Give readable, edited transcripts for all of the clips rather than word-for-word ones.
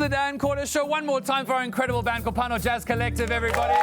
the Dan Corder Show. One more time for our incredible band, Kopano Jazz Collective, everybody.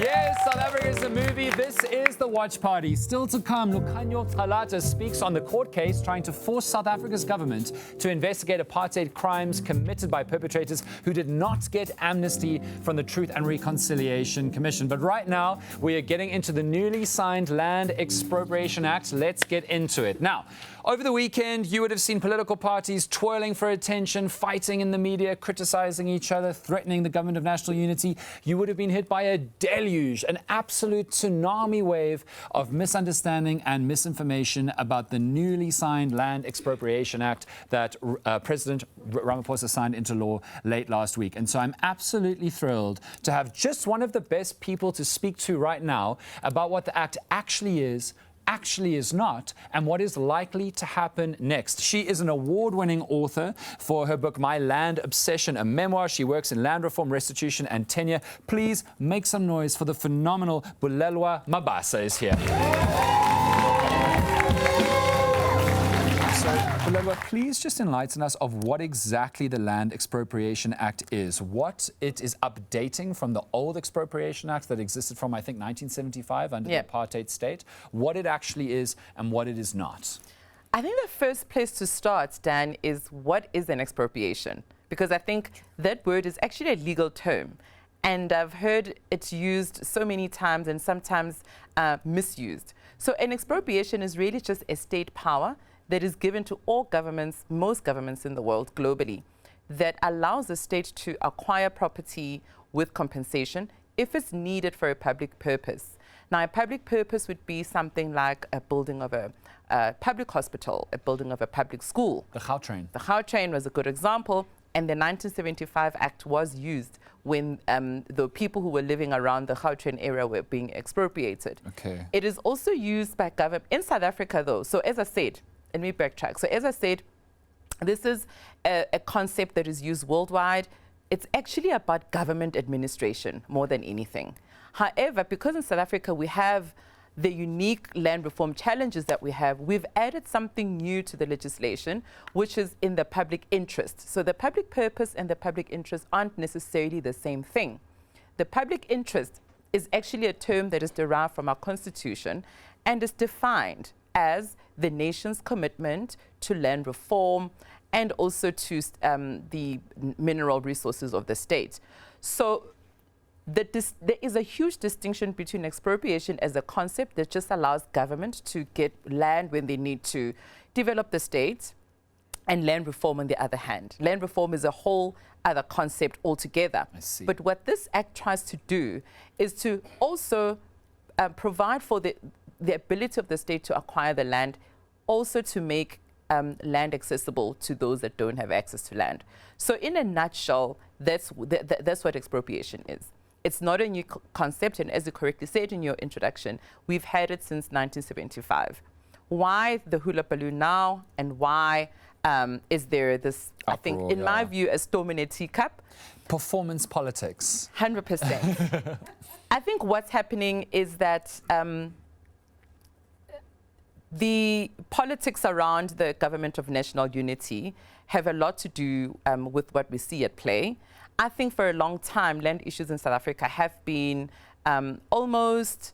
Yes, South Africa is a movie. This is the watch party. Still to come, Lucanio Talata speaks on the court case trying to force South Africa's government to investigate apartheid crimes committed by perpetrators who did not get amnesty from the Truth and Reconciliation Commission. But right now, we are getting into the newly signed Land Expropriation Act. Let's get into it. Now, over the weekend, you would have seen political parties twirling for attention, fighting in the media, criticizing each other, threatening the government of national unity. You would have been hit by a deluge, an absolute tsunami wave of misunderstanding and misinformation about the newly signed Land Expropriation Act that President Ramaphosa signed into law late last week. And so I'm absolutely thrilled to have just one of the best people to speak to right now about what the act actually is not, and what is likely to happen next. She is an award-winning author for her book, My Land Obsession, a memoir. She works in land reform, restitution, and tenure. Please make some noise for the phenomenal Bulelwa Mabasa is here. So, Bulelwa, please just enlighten us of what exactly the Land Expropriation Act is, what it is updating from the old Expropriation Act that existed from, I think, 1975 under the apartheid state, what it actually is and what it is not. I think the first place to start, Dan, is what is an expropriation? Because I think that word is actually a legal term. And I've heard it used so many times and sometimes misused. So an expropriation is really just a state power that is given to all governments, most governments in the world globally, that allows the state to acquire property with compensation if it's needed for a public purpose. Now, a public purpose would be something like a building of a public hospital, a building of a public school. The Gautrain. The Gautrain was a good example, and the 1975 Act was used when the people who were living around the Gautrain area were being expropriated. Okay. It is also used by government in South Africa, though. So as I said, let me backtrack. So as I said, this is a concept that is used worldwide. It's actually about government administration more than anything. However, because in South Africa we have the unique land reform challenges that we have, we've added something new to the legislation, which is in the public interest. So the public purpose and the public interest aren't necessarily the same thing. The public interest is actually a term that is derived from our Constitution and is defined as the nation's commitment to land reform and also to the mineral resources of the state. So there is a huge distinction between expropriation as a concept that just allows government to get land when they need to develop the state, and land reform on the other hand. Land reform is a whole other concept altogether. I see. But what this act tries to do is to also provide for the ability of the state to acquire the land, also to make land accessible to those that don't have access to land. So in a nutshell, that's what expropriation is. It's not a new concept, and as you correctly said in your introduction, we've had it since 1975. Why the hula balloon now, and why is there this, I think, in my view, a storm in a teacup? Performance politics. 100%. I think what's happening is that the politics around the government of national unity have a lot to do with what we see at play. I think for a long time, land issues in South Africa have been almost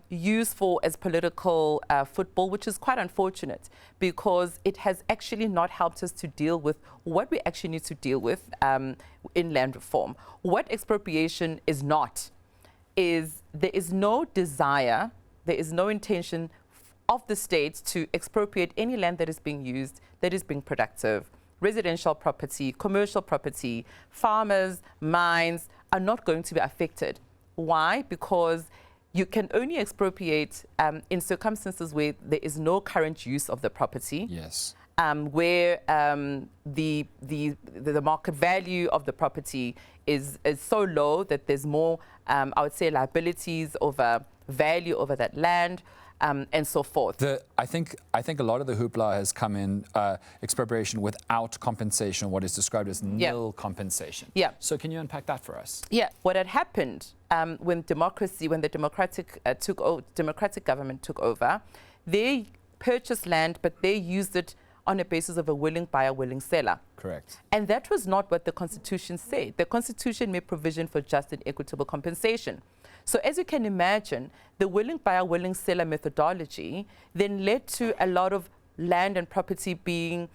used as political football, which is quite unfortunate because it has actually not helped us to deal with what we actually need to deal with in land reform. What expropriation is not is there is no desire, there is no intention of the state to expropriate any land that is being used, that is being productive. Residential property, commercial property, farmers, mines are not going to be affected. Why? Because you can only expropriate in circumstances where there is no current use of the property. Yes. Where the market value of the property is so low that there's more, I would say, liabilities over value over that land. And so forth. I think a lot of the hoopla has come in expropriation without compensation, what is described as nil compensation. Yeah. So can you unpack that for us? Yeah. What had happened when the democratic government took over, they purchased land, but they used it on a basis of a willing buyer, willing seller. Correct. And that was not what the Constitution said. The Constitution made provision for just and equitable compensation. So as you can imagine, the willing buyer, willing seller methodology then led to a lot of land and property being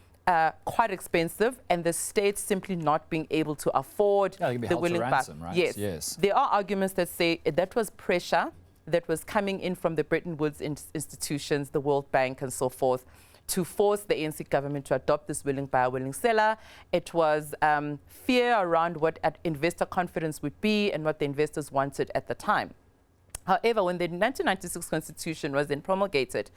quite expensive, and the state simply not being able to afford the willing buyer. Right? Yes. There are arguments that say that was pressure that was coming in from the Bretton Woods institutions, the World Bank and so forth, to force the ANC government to adopt this willing buyer, willing seller. It was fear around what investor confidence would be and what the investors wanted at the time. However, when the 1996 Constitution was then promulgated,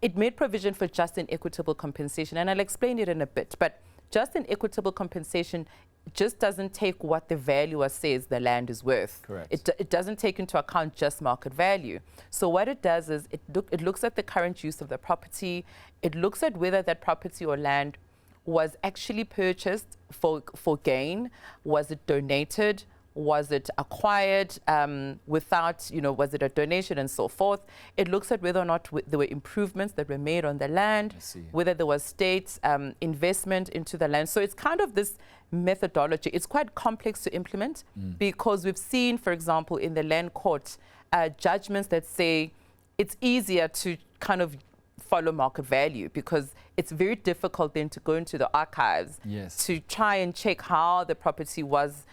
it made provision for just and equitable compensation, and I'll explain it in a bit. But just and equitable compensation just doesn't take what the valuer says the land is worth. Correct. It doesn't take into account just market value. So what it does is it looks at the current use of the property. It looks at whether that property or land was actually purchased for gain. Was it donated? Was it acquired without, was it a donation and so forth? It looks at whether or not there were improvements that were made on the land, whether there was state investment into the land. So it's kind of this methodology. It's quite complex to implement because we've seen, for example, in the land court, judgments that say it's easier to kind of follow market value because it's very difficult then to go into the archives to try and check how the property was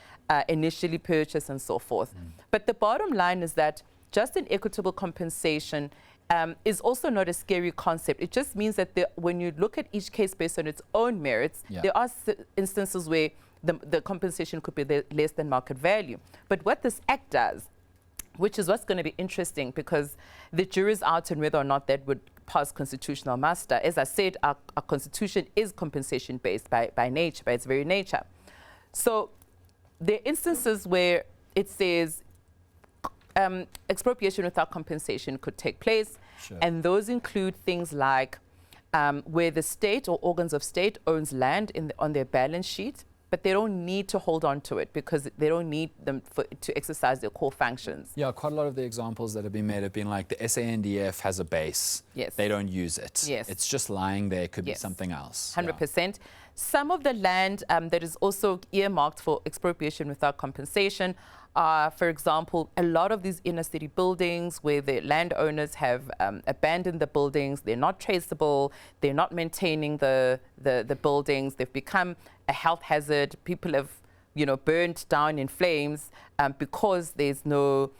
initially purchased and so forth. But the bottom line is that just an equitable compensation is also not a scary concept. It just means that when you look at each case based on its own merits, there are instances where the compensation could be less than market value. But what this act does, which is what's going to be interesting because the jury's out on whether or not that would pass constitutional muster. As I said, our constitution is compensation based by nature, by its very nature. So there are instances where it says expropriation without compensation could take place, and those include things like where the state or organs of state owns land on their balance sheet, but they don't need to hold on to it because they don't need them to exercise their core functions. Yeah, quite a lot of the examples that have been made have been like the SANDF has a base. They don't use it. It's just lying there. It could be something else. 100%. Some of the land that is also earmarked for expropriation without compensation are, for example, a lot of these inner city buildings where the landowners have abandoned the buildings. They're not traceable. They're not maintaining the buildings. They've become a health hazard. People have, burned down in flames because there's no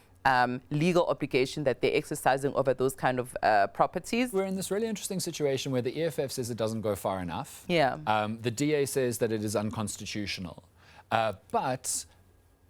legal obligation that they're exercising over those kind of properties. We're in this really interesting situation where the EFF says it doesn't go far enough. The DA says that it is unconstitutional. But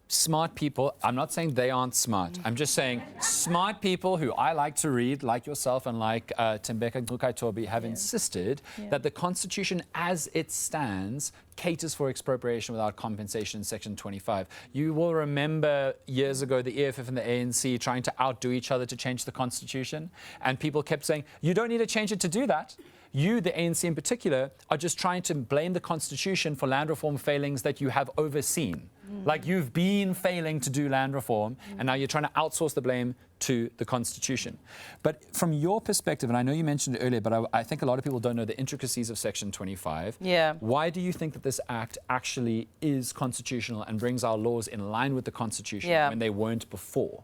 smart people, I'm not saying they aren't smart. I'm just saying smart people who I like to read, like yourself and like Tembeka Ngcukaitobi, have insisted that the Constitution as it stands caters for expropriation without compensation in Section 25. You will remember years ago the EFF and the ANC trying to outdo each other to change the Constitution, and people kept saying, you don't need to change it to do that. You, the ANC in particular, are just trying to blame the Constitution for land reform failings that you have overseen. Like you've been failing to do land reform, and now you're trying to outsource the blame to the Constitution. But from your perspective, and I know you mentioned it earlier, but I think a lot of people don't know the intricacies of Section 25. Why do you think that this act actually is constitutional and brings our laws in line with the Constitution when they weren't before?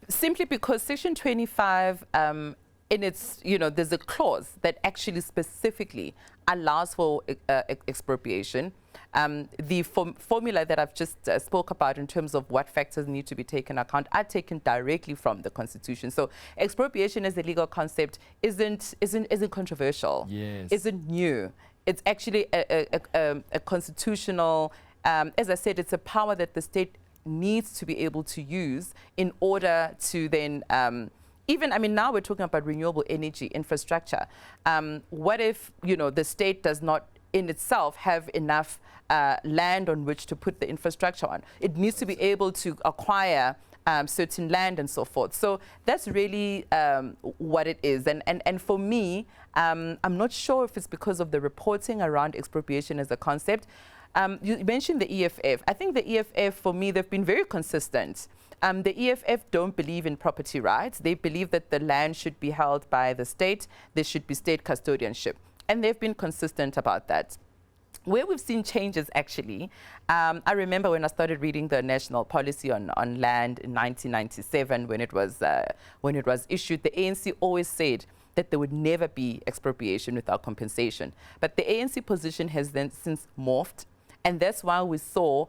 Simply because Section 25 in its, there's a clause that actually specifically allows for expropriation. The formula that I've just spoke about in terms of what factors need to be taken account are taken directly from the Constitution. So expropriation as a legal concept isn't controversial, isn't new. It's actually a constitutional, as I said, it's a power that the state needs to be able to use in order to then now we're talking about renewable energy infrastructure. What if, the state does not in itself have enough land on which to put the infrastructure on? It needs to be able to acquire certain land and so forth. So that's really what it is. And for me, I'm not sure if it's because of the reporting around expropriation as a concept. You mentioned the EFF. I think the EFF, for me, they've been very consistent. The EFF don't believe in property rights. They believe that the land should be held by the state. There should be state custodianship. And they've been consistent about that. Where we've seen changes, actually, I remember when I started reading the National Policy on Land in 1997, when it was issued, the ANC always said that there would never be expropriation without compensation. But the ANC position has then since morphed, and that's why we saw,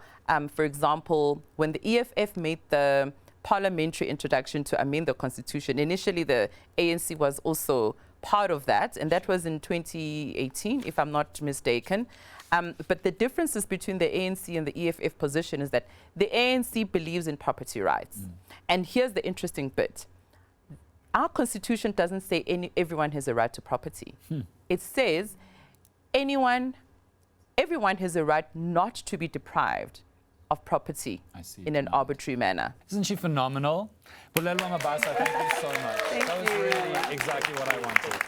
for example, when the EFF made the parliamentary introduction to amend the Constitution, initially the ANC was also part of that, and that was in 2018, if I'm not mistaken. But the differences between the ANC and the EFF position is that the ANC believes in property rights. And here's the interesting bit. Our Constitution doesn't say everyone has a right to property. It says everyone has a right not to be deprived of property in an arbitrary manner. Isn't she phenomenal? Bulelwa Mabasa, thank you so much. Thank That was you. really exactly what I wanted.